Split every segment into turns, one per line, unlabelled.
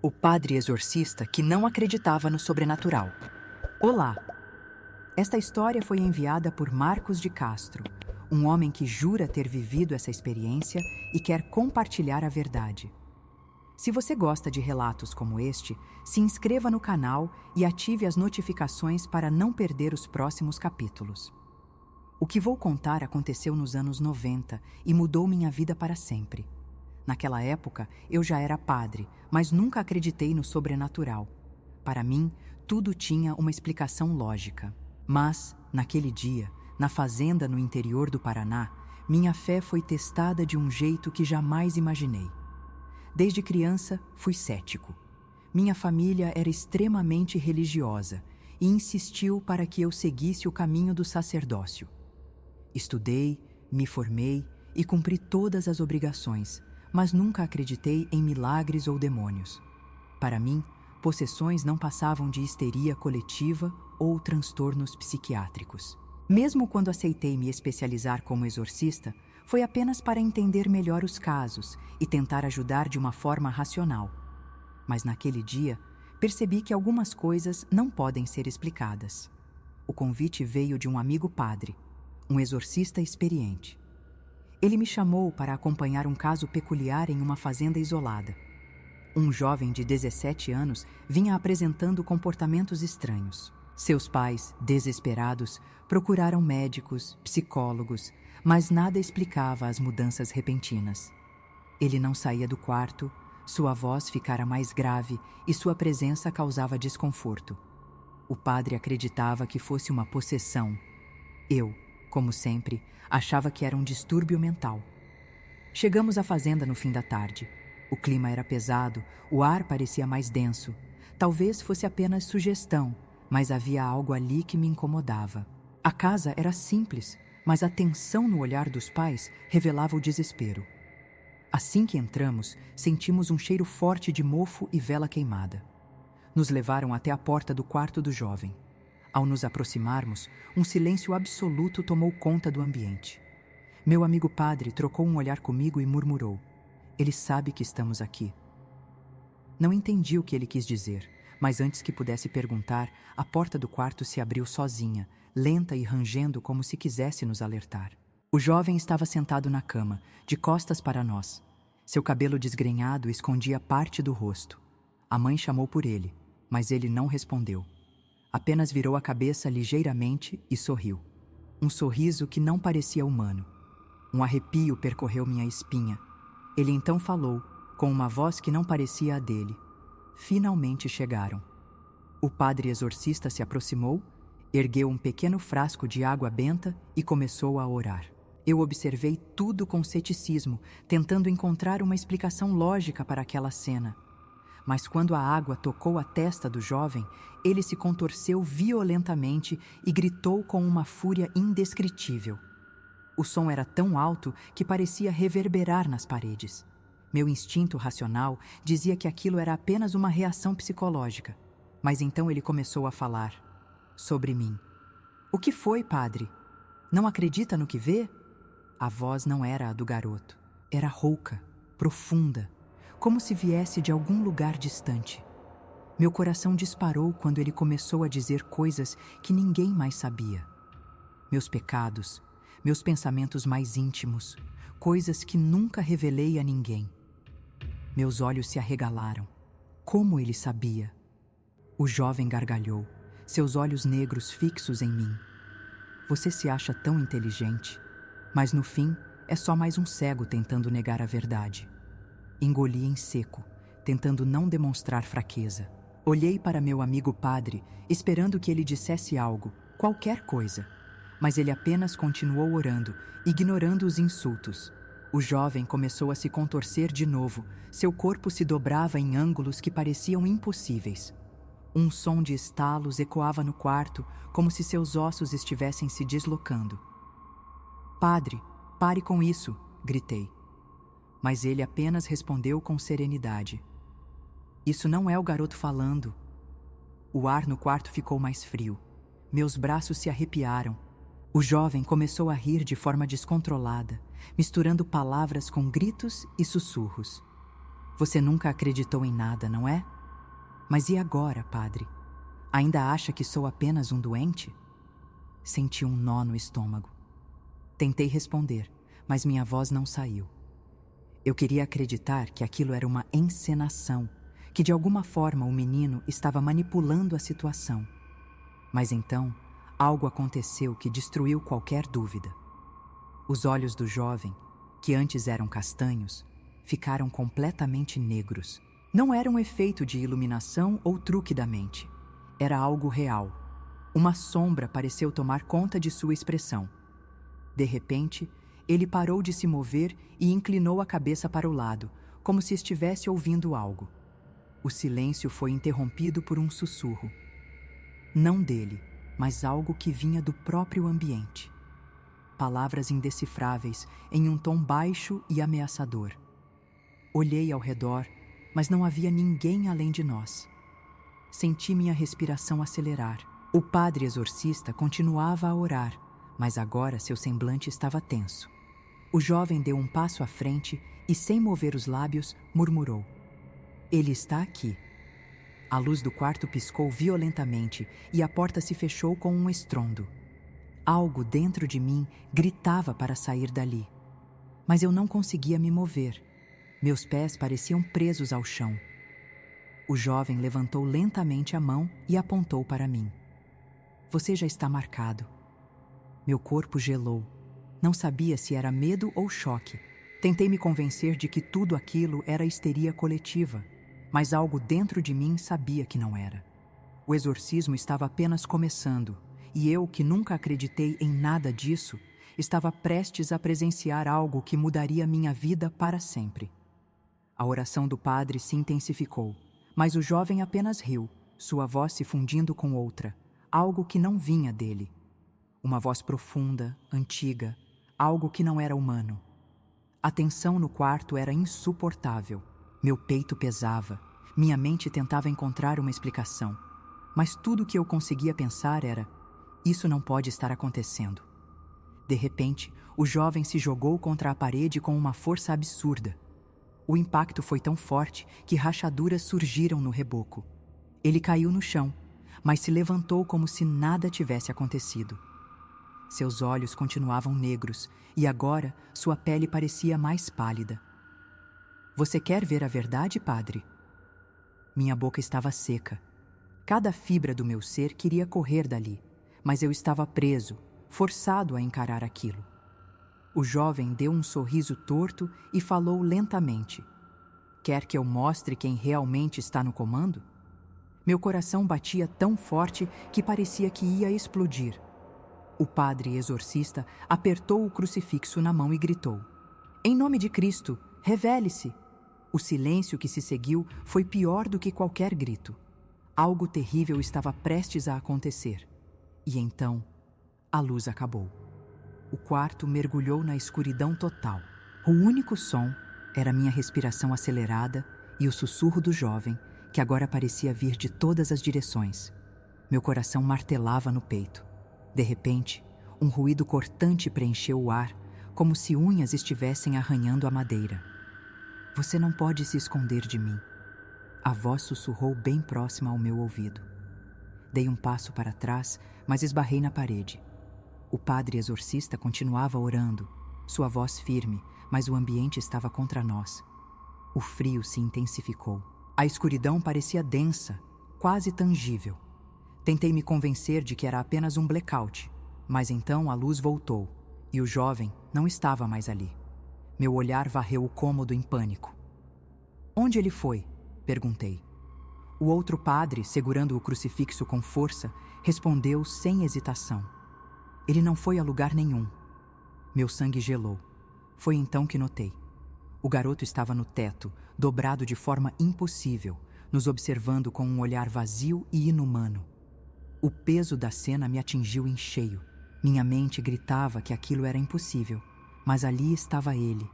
O padre exorcista que não acreditava no sobrenatural. Olá! Esta história foi enviada por Marcos de Castro, um homem que jura ter vivido essa experiência e quer compartilhar a verdade. Se você gosta de relatos como este, se inscreva no canal e ative as notificações para não perder os próximos capítulos. O que vou contar aconteceu nos anos 90 e mudou minha vida para sempre. Naquela época, eu já era padre, mas nunca acreditei no sobrenatural. Para mim, tudo tinha uma explicação lógica. Mas, naquele dia, na fazenda no interior do Paraná, minha fé foi testada de um jeito que jamais imaginei. Desde criança, fui cético. Minha família era extremamente religiosa e insistiu para que eu seguisse o caminho do sacerdócio. Estudei, me formei e cumpri todas as obrigações, mas nunca acreditei em milagres ou demônios. Para mim, possessões não passavam de histeria coletiva ou transtornos psiquiátricos. Mesmo quando aceitei me especializar como exorcista, foi apenas para entender melhor os casos e tentar ajudar de uma forma racional. Mas naquele dia, percebi que algumas coisas não podem ser explicadas. O convite veio de um amigo padre, um exorcista experiente. Ele me chamou para acompanhar um caso peculiar em uma fazenda isolada. Um jovem de 17 anos vinha apresentando comportamentos estranhos. Seus pais, desesperados, procuraram médicos, psicólogos, mas nada explicava as mudanças repentinas. Ele não saía do quarto, sua voz ficara mais grave e sua presença causava desconforto. O padre acreditava que fosse uma possessão. Eu, como sempre, achava que era um distúrbio mental. Chegamos à fazenda no fim da tarde. O clima era pesado, o ar parecia mais denso. Talvez fosse apenas sugestão, mas havia algo ali que me incomodava. A casa era simples, mas a tensão no olhar dos pais revelava o desespero. Assim que entramos, sentimos um cheiro forte de mofo e vela queimada. Nos levaram até a porta do quarto do jovem. Ao nos aproximarmos, um silêncio absoluto tomou conta do ambiente. Meu amigo padre trocou um olhar comigo e murmurou: "Ele sabe que estamos aqui." Não entendi o que ele quis dizer, mas antes que pudesse perguntar, a porta do quarto se abriu sozinha, lenta e rangendo como se quisesse nos alertar. O jovem estava sentado na cama, de costas para nós. Seu cabelo desgrenhado escondia parte do rosto. A mãe chamou por ele, mas ele não respondeu. Apenas virou a cabeça ligeiramente e sorriu. Um sorriso que não parecia humano. Um arrepio percorreu minha espinha. Ele então falou, com uma voz que não parecia a dele. Finalmente chegaram. O padre exorcista se aproximou, ergueu um pequeno frasco de água benta e começou a orar. Eu observei tudo com ceticismo, tentando encontrar uma explicação lógica para aquela cena. Mas quando a água tocou a testa do jovem, ele se contorceu violentamente e gritou com uma fúria indescritível. O som era tão alto que parecia reverberar nas paredes. Meu instinto racional dizia que aquilo era apenas uma reação psicológica. Mas então ele começou a falar sobre mim. "O que foi, padre? Não acredita no que vê?" A voz não era a do garoto. Era rouca, profunda, como se viesse de algum lugar distante. Meu coração disparou quando ele começou a dizer coisas que ninguém mais sabia. Meus pecados, meus pensamentos mais íntimos, coisas que nunca revelei a ninguém. Meus olhos se arregalaram. Como ele sabia? O jovem gargalhou, seus olhos negros fixos em mim. "Você se acha tão inteligente, mas no fim é só mais um cego tentando negar a verdade." Engoli em seco, tentando não demonstrar fraqueza. Olhei para meu amigo padre, esperando que ele dissesse algo, qualquer coisa. Mas ele apenas continuou orando, ignorando os insultos. O jovem começou a se contorcer de novo, seu corpo se dobrava em ângulos que pareciam impossíveis. Um som de estalos ecoava no quarto, como se seus ossos estivessem se deslocando. "Padre, pare com isso!" gritei. Mas ele apenas respondeu com serenidade: "Isso não é o garoto falando." O ar no quarto ficou mais frio. Meus braços se arrepiaram. O jovem começou a rir de forma descontrolada, misturando palavras com gritos e sussurros. "Você nunca acreditou em nada, não é?" Mas e agora, padre? Ainda acha que sou apenas um doente? Senti um nó no estômago. Tentei responder, mas minha voz não saiu. Eu queria acreditar que aquilo era uma encenação, que de alguma forma o menino estava manipulando a situação. Mas então, algo aconteceu que destruiu qualquer dúvida. Os olhos do jovem, que antes eram castanhos, ficaram completamente negros. Não era um efeito de iluminação ou truque da mente. Era algo real. Uma sombra pareceu tomar conta de sua expressão. De repente, ele parou de se mover e inclinou a cabeça para o lado, como se estivesse ouvindo algo. O silêncio foi interrompido por um sussurro. Não dele, mas algo que vinha do próprio ambiente. Palavras indecifráveis, em um tom baixo e ameaçador. Olhei ao redor, mas não havia ninguém além de nós. Senti minha respiração acelerar. O padre exorcista continuava a orar, mas agora seu semblante estava tenso. O jovem deu um passo à frente e, sem mover os lábios, murmurou: "Ele está aqui." A luz do quarto piscou violentamente e a porta se fechou com um estrondo. Algo dentro de mim gritava para sair dali. Mas eu não conseguia me mover. Meus pés pareciam presos ao chão. O jovem levantou lentamente a mão e apontou para mim. "Você já está marcado." Meu corpo gelou. Não sabia se era medo ou choque. Tentei me convencer de que tudo aquilo era histeria coletiva, mas algo dentro de mim sabia que não era. O exorcismo estava apenas começando, e eu, que nunca acreditei em nada disso, estava prestes a presenciar algo que mudaria minha vida para sempre. A oração do padre se intensificou, mas o jovem apenas riu, sua voz se fundindo com outra, algo que não vinha dele. Uma voz profunda, antiga, algo que não era humano. A tensão no quarto era insuportável. Meu peito pesava, minha mente tentava encontrar uma explicação. Mas tudo o que eu conseguia pensar era: isso não pode estar acontecendo. De repente, o jovem se jogou contra a parede com uma força absurda. O impacto foi tão forte que rachaduras surgiram no reboco. Ele caiu no chão, mas se levantou como se nada tivesse acontecido. Seus olhos continuavam negros e agora sua pele parecia mais pálida. "Você quer ver a verdade, padre?" Minha boca estava seca. Cada fibra do meu ser queria correr dali, mas eu estava preso, forçado a encarar aquilo. O jovem deu um sorriso torto e falou lentamente: "Quer que eu mostre quem realmente está no comando?" Meu coração batia tão forte que parecia que ia explodir. O padre exorcista apertou o crucifixo na mão e gritou: "Em nome de Cristo, revele-se!" O silêncio que se seguiu foi pior do que qualquer grito. Algo terrível estava prestes a acontecer. E então, a luz acabou. O quarto mergulhou na escuridão total. O único som era minha respiração acelerada e o sussurro do jovem, que agora parecia vir de todas as direções. Meu coração martelava no peito. De repente, um ruído cortante preencheu o ar, como se unhas estivessem arranhando a madeira. "Você não pode se esconder de mim." A voz sussurrou bem próxima ao meu ouvido. Dei um passo para trás, mas esbarrei na parede. O padre exorcista continuava orando, sua voz firme, mas o ambiente estava contra nós. O frio se intensificou. A escuridão parecia densa, quase tangível. Tentei me convencer de que era apenas um blackout, mas então a luz voltou e o jovem não estava mais ali. Meu olhar varreu o cômodo em pânico. "Onde ele foi?" perguntei. O outro padre, segurando o crucifixo com força, respondeu sem hesitação: "Ele não foi a lugar nenhum." Meu sangue gelou. Foi então que notei. O garoto estava no teto, dobrado de forma impossível, nos observando com um olhar vazio e inumano. O peso da cena me atingiu em cheio. Minha mente gritava que aquilo era impossível, mas ali estava ele,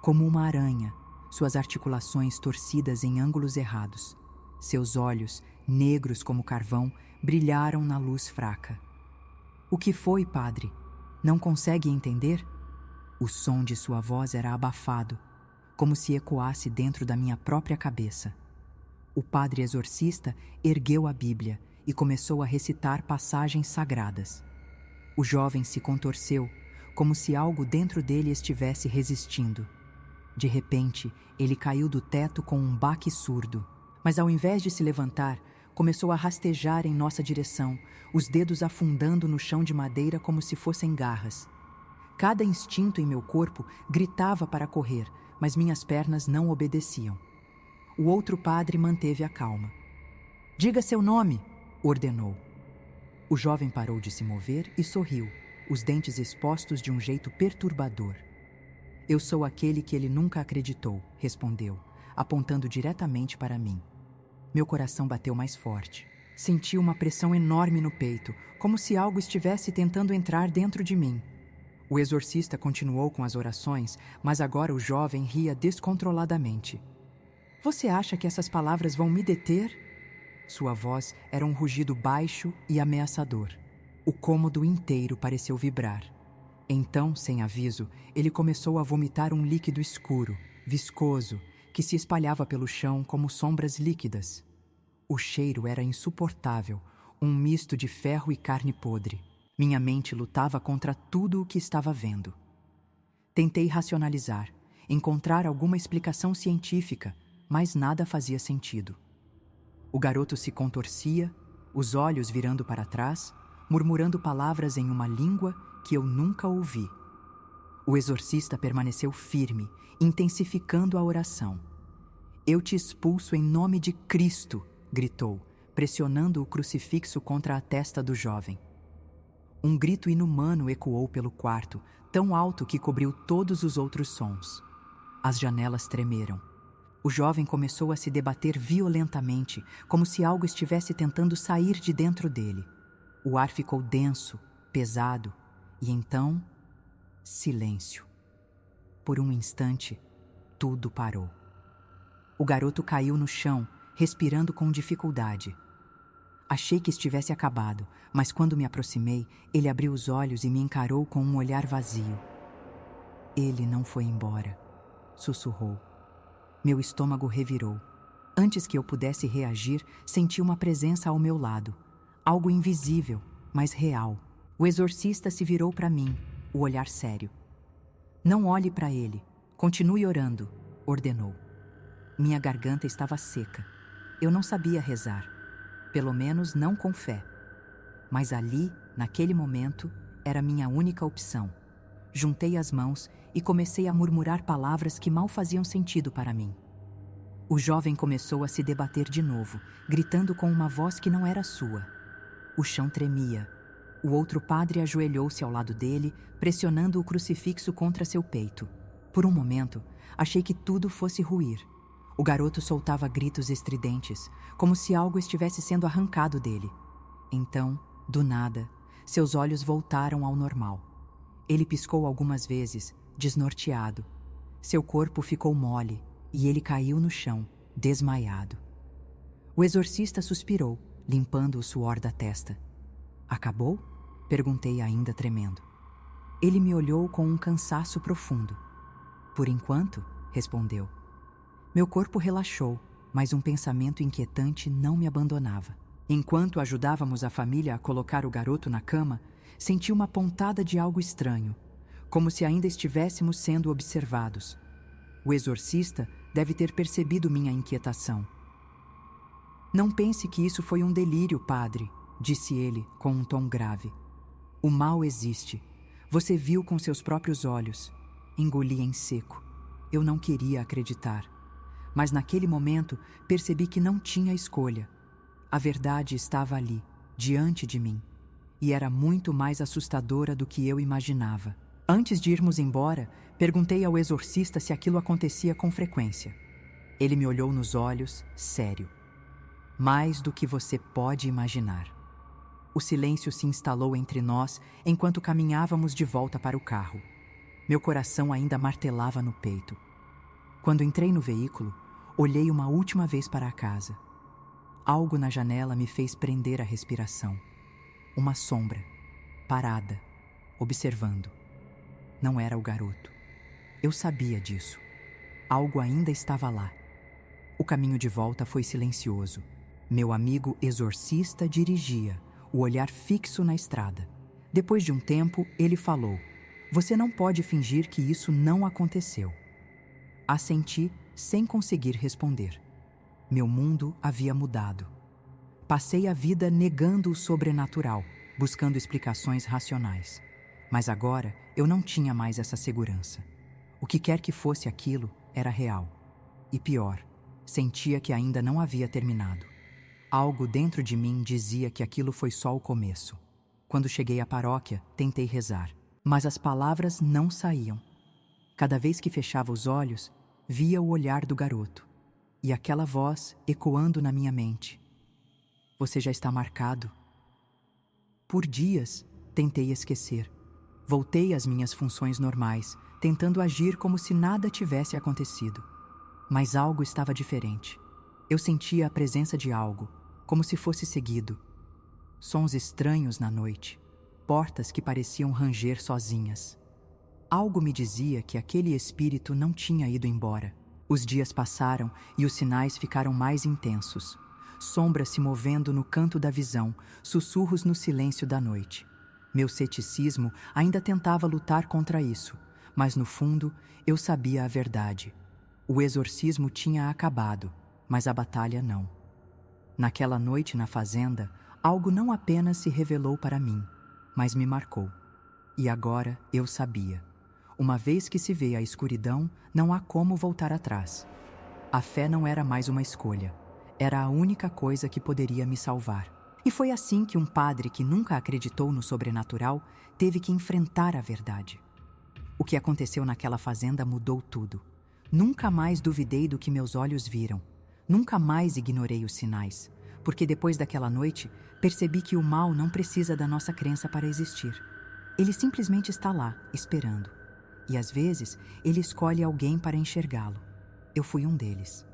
como uma aranha, suas articulações torcidas em ângulos errados. Seus olhos, negros como carvão, brilharam na luz fraca. "O que foi, padre? Não consegue entender?" O som de sua voz era abafado, como se ecoasse dentro da minha própria cabeça. O padre exorcista ergueu a Bíblia e começou a recitar passagens sagradas. O jovem se contorceu, como se algo dentro dele estivesse resistindo. De repente, ele caiu do teto com um baque surdo, mas ao invés de se levantar, começou a rastejar em nossa direção, os dedos afundando no chão de madeira como se fossem garras. Cada instinto em meu corpo gritava para correr, mas minhas pernas não obedeciam. O outro padre manteve a calma. "Diga seu nome", ordenou. O jovem parou de se mover e sorriu, os dentes expostos de um jeito perturbador. "Eu sou aquele que ele nunca acreditou", respondeu, apontando diretamente para mim. Meu coração bateu mais forte. Senti uma pressão enorme no peito, como se algo estivesse tentando entrar dentro de mim. O exorcista continuou com as orações, mas agora o jovem ria descontroladamente. "Você acha que essas palavras vão me deter?" Sua voz era um rugido baixo e ameaçador. O cômodo inteiro pareceu vibrar. Então, sem aviso, ele começou a vomitar um líquido escuro, viscoso, que se espalhava pelo chão como sombras líquidas. O cheiro era insuportável, um misto de ferro e carne podre. Minha mente lutava contra tudo o que estava vendo. Tentei racionalizar, encontrar alguma explicação científica, mas nada fazia sentido. O garoto se contorcia, os olhos virando para trás, murmurando palavras em uma língua que eu nunca ouvi. O exorcista permaneceu firme, intensificando a oração. "Eu te expulso em nome de Cristo", gritou, pressionando o crucifixo contra a testa do jovem. Um grito inumano ecoou pelo quarto, tão alto que cobriu todos os outros sons. As janelas tremeram. O jovem começou a se debater violentamente, como se algo estivesse tentando sair de dentro dele. O ar ficou denso, pesado, e então, silêncio. Por um instante, tudo parou. O garoto caiu no chão, respirando com dificuldade. Achei que estivesse acabado, mas quando me aproximei, ele abriu os olhos e me encarou com um olhar vazio. "Ele não foi embora", sussurrou. Meu estômago revirou. Antes que eu pudesse reagir, senti uma presença ao meu lado. Algo invisível, mas real. O exorcista se virou para mim, o olhar sério. "Não olhe para ele. Continue orando", ordenou. Minha garganta estava seca. Eu não sabia rezar. Pelo menos não com fé. Mas ali, naquele momento, era minha única opção. Juntei as mãos e comecei a murmurar palavras que mal faziam sentido para mim. O jovem começou a se debater de novo, gritando com uma voz que não era sua. O chão tremia. O outro padre ajoelhou-se ao lado dele, pressionando o crucifixo contra seu peito. Por um momento, achei que tudo fosse ruir. O garoto soltava gritos estridentes, como se algo estivesse sendo arrancado dele. Então, do nada, seus olhos voltaram ao normal. Ele piscou algumas vezes, desnorteado. Seu corpo ficou mole e ele caiu no chão, desmaiado. O exorcista suspirou, limpando o suor da testa. "Acabou?" perguntei, ainda tremendo. Ele me olhou com um cansaço profundo. "Por enquanto", respondeu. Meu corpo relaxou, mas um pensamento inquietante não me abandonava. Enquanto ajudávamos a família a colocar o garoto na cama, senti uma pontada de algo estranho, como se ainda estivéssemos sendo observados. O exorcista deve ter percebido minha inquietação. "Não pense que isso foi um delírio, padre", disse ele com um tom grave. "O mal existe. Você viu com seus próprios olhos." Engoli em seco. Eu não queria acreditar. Mas naquele momento percebi que não tinha escolha. A verdade estava ali, diante de mim, e era muito mais assustadora do que eu imaginava. Antes de irmos embora, perguntei ao exorcista se aquilo acontecia com frequência. Ele me olhou nos olhos, sério. "Mais do que você pode imaginar." O silêncio se instalou entre nós enquanto caminhávamos de volta para o carro. Meu coração ainda martelava no peito. Quando entrei no veículo, olhei uma última vez para a casa. Algo na janela me fez prender a respiração. Uma sombra, parada, observando. Não era o garoto. Eu sabia disso. Algo ainda estava lá. O caminho de volta foi silencioso. Meu amigo exorcista dirigia, o olhar fixo na estrada. Depois de um tempo, ele falou: "Você não pode fingir que isso não aconteceu." Assenti sem conseguir responder. Meu mundo havia mudado. Passei a vida negando o sobrenatural, buscando explicações racionais. Mas agora eu não tinha mais essa segurança. O que quer que fosse aquilo era real. E pior, sentia que ainda não havia terminado. Algo dentro de mim dizia que aquilo foi só o começo. Quando cheguei à paróquia, tentei rezar, mas as palavras não saíam. Cada vez que fechava os olhos, via o olhar do garoto e aquela voz ecoando na minha mente: "Você já está marcado." Por dias, tentei esquecer. Voltei às minhas funções normais, tentando agir como se nada tivesse acontecido. Mas algo estava diferente. Eu sentia a presença de algo, como se fosse seguido. Sons estranhos na noite, portas que pareciam ranger sozinhas. Algo me dizia que aquele espírito não tinha ido embora. Os dias passaram e os sinais ficaram mais intensos. Sombras se movendo no canto da visão, sussurros no silêncio da noite. Meu ceticismo ainda tentava lutar contra isso, mas no fundo eu sabia a verdade. O exorcismo tinha acabado, mas a batalha não. Naquela noite na fazenda, algo não apenas se revelou para mim, mas me marcou. E agora eu sabia. Uma vez que se vê a escuridão, não há como voltar atrás. A fé não era mais uma escolha. Era a única coisa que poderia me salvar. E foi assim que um padre que nunca acreditou no sobrenatural teve que enfrentar a verdade. O que aconteceu naquela fazenda mudou tudo. Nunca mais duvidei do que meus olhos viram. Nunca mais ignorei os sinais. Porque depois daquela noite, percebi que o mal não precisa da nossa crença para existir. Ele simplesmente está lá, esperando. E às vezes, ele escolhe alguém para enxergá-lo. Eu fui um deles.